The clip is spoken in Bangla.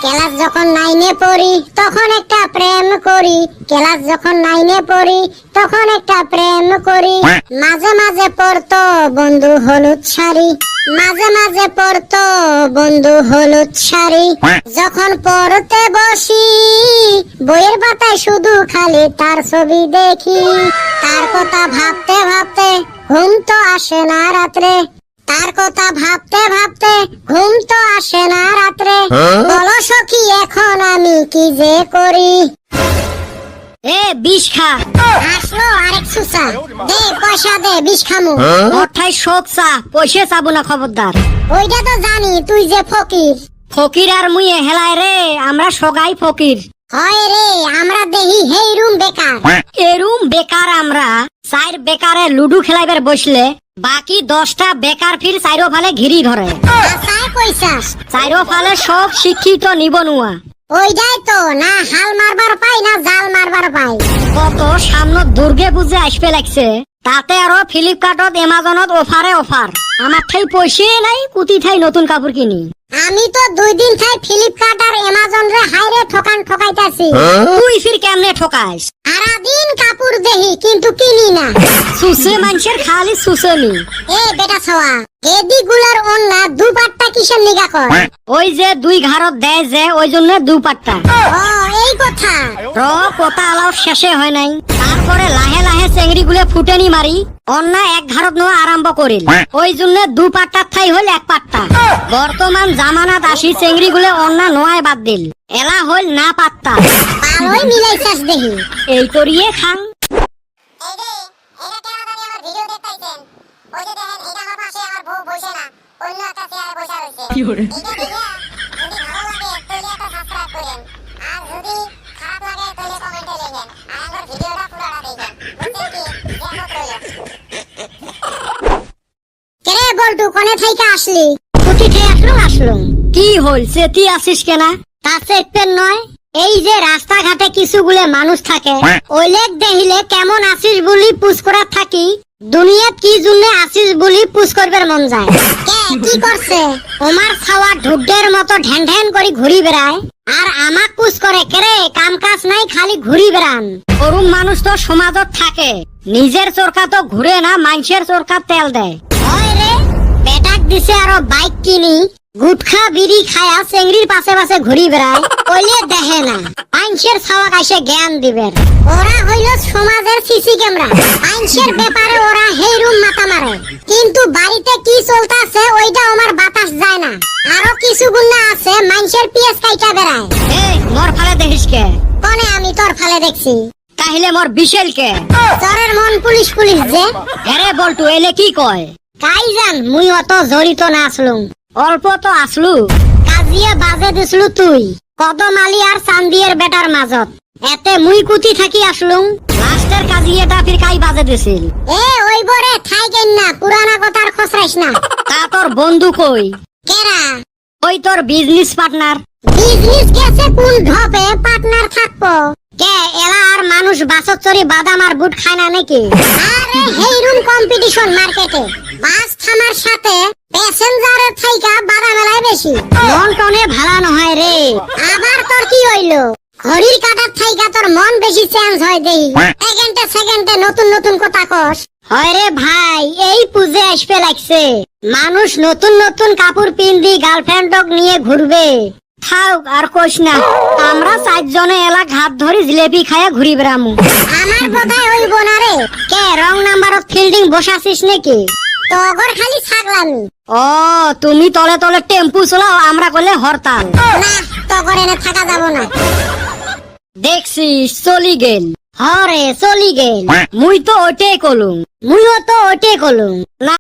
ক্লাস যখন 9-এ পড়ি তখন একটা প্রেম করি, ক্লাস যখন 9-এ পড়ি তখন একটা প্রেম করি। মাঝে মাঝে পড়তো বন্ধু হলুদ শাড়ি, মাঝে মাঝে পড়তো বন্ধু হলুদ শাড়ি। যখন পড়তে বসি বইয়ের পাতায় শুধু খালি তার ছবি দেখি। তার কথা ভাবতে ভাবতে ঘুম তো আসে না রাত্রে, তার কথা ভাবতে ভাবতে ঘুম তো আসে না রাত্রে। বলো সখী এখন আমি কি যে করি। এ বিষ খা। আসলো আরেক সুসা, দে পয়সা দে বিষ খামু। মোঠাই শোক চা, পয়সা চাবো না খবরদার। ওইটা তো জানি তুই যে ফকির। ফকির আর মুই হেলায় রে, আমরা সগাই ফকির। হয় রে আমরা দেহি হেই রুম বেকার। এরুম বেকার আমরা, চার বেকারে লুডু খেলাইবার বসলে বাকি 10টা বেকার ফির চাইরো ফালে ঘিরি ধরে। আসায় কইছাস চাইরো ফালে সব শিক্ষিত নিবনুয়া। ওইটাই তো, না হাল মারবার পাই না জাল মারবার পাই। কত সামনে দুর্গে বুঝে আসবে লাগছে, তাতে আরো ফ্লিপকার্টত এমাজনত অফারে অফার। আমার ঠাই পয়সা নাই, কুতি ঠাই নতুন কাপড় কিনি। আমি তো 2 দিন থাই ফ্লিপকার্ট আর অ্যামাজন রে হাইরে ঠকান ঠকাইতাছি। তুই ফির কেমনে ঠকাইস? সারাদিন কাপড় দেহি কিন্তু কিনি না। সুসে মানুষের খালি সুসেমি। এ বেটা ছোয়া, এদিগুলার অন্যা দুপাট্টা কিসের নিগা কর? ওই যে 2 ঘাড়ত দেয় যে ওই জন্য 2 পাট্টা। ও এই কথা। কথা আলাও শেষে হয় নাই, তারপরে লাহে লাহে চেংড়ি গুলে ফুটেনি মারি অন্য 1 ঘাড়ত নেওয়া আরম্ভ করিল। ওই জন্য 2 পাট্টার ঠাই হল 1 পাট্টা। বর্তমান জামানাত আসি চেংড়ি গুলে অন্য নোয়ায় বাদ দিল, এলা হইল না পাত্তা। ভালোই মিলাইছাস দেহি। এই করিয়ে খান। এই যে এটা কেন জানি আমার ভিডিও দেখতাইছেন, ওই যে দেখেন এটা আমার পাশে আমার বউ বসে না, অন্য একটা চেয়ারে বসে রইছে। এটা দেখে যদি ভালো লাগে তাহলে একটা সাবস্ক্রাইব করেন, আর যদি খারাপ লাগে তাহলে কমেন্টে লিখেন, আর আমার ভিডিওটা পুরোটা দেখেন। বুঝছেন কি? দেখো কইলো। কেরে বলটু কোনে থাইকা আসলি? কুটি খেয়ে আসলো। কি হল সেতি আসিস কেনা? তা চেকপেন নয়, এই যে রাস্তাঘাটে কিছুগুলো মানুষ থাকে, ওইলেক দেখিলে কেমন আসিস বলি পুষ করার থাকি, দুনিয়াত কি জন্য আসিস বলি পুষ করবার মন যায়। কে কি করছে? ওমার খাওয়া ঢুড্ডের মতো ঢ্যান ঢ্যান করে ঘুরি বেড়ায়, আর আমাক পুষ করে কেরে কাম কাজ নাই খালি ঘুরি বেড়ান। অরুণ মানুষ তো সমাজত থাকে, নিজের চরকা তো ঘুরে না, মানুষের চরকা তেল দেয়। হয় রে বেটাক দিছে আরো বাইক কিনি, গুটখা বিড়ি খায়া চেংড়ির পাশে পাশে ঘুরি বেড়ায়, কইলে দেখে না মানুষের ছাওয়াক এসে জ্ঞান দিবেন। ওরা হইল সমাজের সিসি ক্যামেরা, আইনসের ব্যাপারে ওরা হেইরুম মাথা মারে, কিন্তু বাড়িতে কি চলতেছে ওইটা আমার বাতাস যায় না। আরো কিছু গুন্ডা আছে মানুষের পিএস কাইটা বেড়ায়। এই মোর ফালে দেখিস কে? কোনে আমি তোর ফালে দেখছি? তাহলে মোর বিশেল কে? চরের মন পুলিশ পুলিশ যে। আরে বলটু এলে কি কয়? কাই জান, মুই অত জড়িত না আসলুম। অল্প তো আসলু, কাজিয়ে বাজে দিছলু তুই কদম আলী আর চান্দিয়ের বেটার মাজত, এতে মুই কুতি থাকি আসলুম। লাস্টের কাজী এটা ফির কাই বাজে দিছিল। এ ওই বরে থাই কেন না, পুরানা কথার খসরাইস না। তা তোর বন্ধু কই? কেরা? ওই তোর বিজনেস পার্টনার। বিজনেস গেছে কোন ঢপে, পার্টনার থাকবো কে? এলা আর মানুষ বাসত চড়ি বাদাম আর বুট খায় না নাকি? আরে হেইরুম কম্পিটিশন মার্কেটে, বাস থামার সাথে প্যাসেঞ্জারের থাইকা বাধা মেলায় বেশি। মন টনে ভালা নহয় রে। আবার তোর কি হইলো? ঘড়ির কাটার থাইকা তোর মন বেশি চেঞ্জ হয় দেই, সেকেন্ডে সেকেন্ডে নতুন নতুন কথা কস। হয় রে ভাই, এই পুজে আসবে লাগছে, মানুষ নতুন নতুন কাপড় পিন্দি গার্লফ্রেন্ডক নিয়ে ঘুরবে। থাক আর কইস না, আমরা 4 জনে এলা ঘাত ধরি জিলেপি খায়া ঘুরি বেড়ামু। আমার বোধহয় হইব না রে। কে রং নাম্বারত ফিল্ডিং বসাছিস নাকি? তোগর খালি ছাগলামি। ও তুমি তলে তলে টেম্পু চলাও, আমরা করলে হরতাল। না তোগর এনে থাকা যাব না। দেখছিস চলি গেল। হরে চলি গেল, মুই তো ওইটাই কলুম, মুইও তো ওইটাই কলুম না।